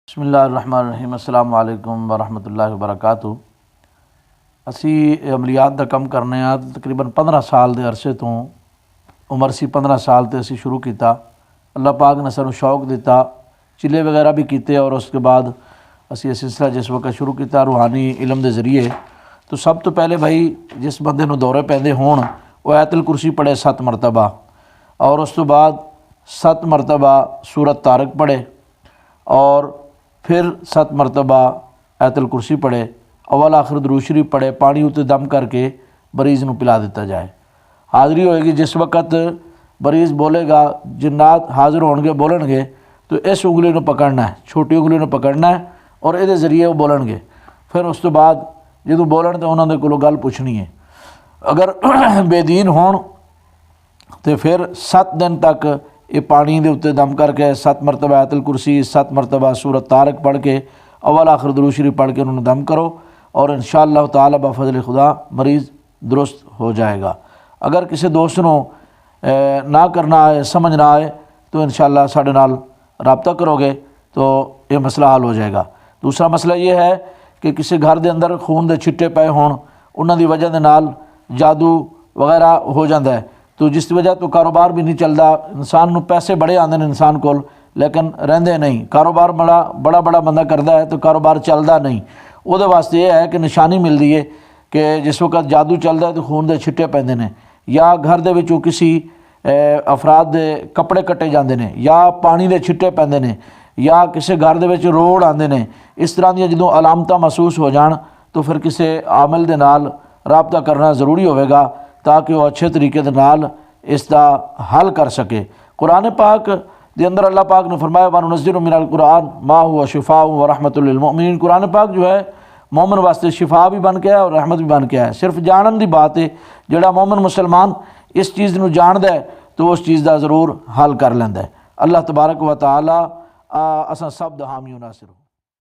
بسم اللہ الرحمن الرحیم۔ السلام علیکم ورحمۃ اللہ وبرکاتہ۔ اسی عملیات دا کم کرنے آ تقریباً 15 سال دے عرصے تو عمر سی 15 سال تے اسی شروع کیتا۔ اللہ پاک نے سانوں شوق دیتا، چلے وغیرہ بھی کیتے، اور اس کے بعد اسی یہ سلسلہ جس وقت شروع کیتا روحانی علم دے ذریعے، تو سب تو پہلے بھائی جس بندے نو دورے پیندے ہون وہ آیت الکرسی پڑھے 7 مرتبہ، اور اس تو بعد 7 مرتبہ سورۃ طارق پڑھے، اور پھر 7 مرتبہ آیت الکرسی پڑھے، اول آخر درود شریف پڑھے، پانی اُتے دم کر کے مریض نو پلا دیتا جائے۔ حاضری ہوئے گی جس وقت مریض بولے گا، جنات حاضر ہون گے بولن گے، تو اس انگلی نو پکڑنا ہے، چھوٹی انگلی نو پکڑنا ہے، اور یہ ذریعے وہ بولن گے۔ پھر اس تو بعد جدوں بولن تو انہوں نے کولوں گل پوچھنی ہے۔ اگر بے دین ہون تو پھر 7 دن تک یہ پانی دے اتنے دم کر کے 7 مرتبہ آیت الکرسی، 7 مرتبہ سورۃ طارق پڑھ کے، اول آخر درود شریف پڑھ کے انہوں نے دم کرو، اور انشاءاللہ تعالی بفضل خدا مریض درست ہو جائے گا۔ اگر کسی دوست نو نہ کرنا آئے، سمجھ نہ آئے، تو انشاءاللہ ساڈے نال رابطہ کرو گے تو یہ مسئلہ حل ہو جائے گا۔ دوسرا مسئلہ یہ ہے کہ کسی گھر دے اندر خون دے چھٹے پے ہون، انہاں دی وجہ دے نال جادو وغیرہ ہو جاندہ ہے، تو جس وجہ تو کاروبار بھی نہیں چلدا، انسان نو پیسے بڑے آندے نے انسان کول لیکن رہندے نہیں، کاروبار بڑا بندہ کردا ہے تو کاروبار چلدا نہیں۔ وہ دے واسطے یہ ہے کہ نشانی ملدی ہے کہ جس وقت جادو چلدا ہے تو خون دے چھٹے پیندے نے، یا گھر دے وچوں کسی افراد دے کپڑے کٹے جاندے نے، یا پانی دے چھٹے پیندے نے، یا کسی گھر دے وچ روڑ آندے نے۔ اس طرح دی جدوں علامتاں محسوس ہو جان تو پھر کسی عامل دے نال رابطہ کرنا ضروری ہوئے گا تاکہ وہ اچھے طریقے دے نال اس دا حل کر سکے۔ قرآن پاک دے اندر اللہ پاک نے فرمایا وَنُنَزِّلُ مِنَ الْقُرْآنِ مَا هُوَ شِفَاءٌ وَرَحْمَةٌ لِلْمُؤْمِنِينَ۔ قرآن پاک جو ہے مومن واسطے شفا بھی بن کے ہے اور رحمت بھی بن کے ہے۔ صرف جانن دی بات ہے، جڑا مومن مسلمان اس چیز نو جاندہ ہے تو اس چیز دا ضرور حل کر لیندا ہے۔ اللہ تبارک و تعالی اساں سب دا حامی و ناصر ہو۔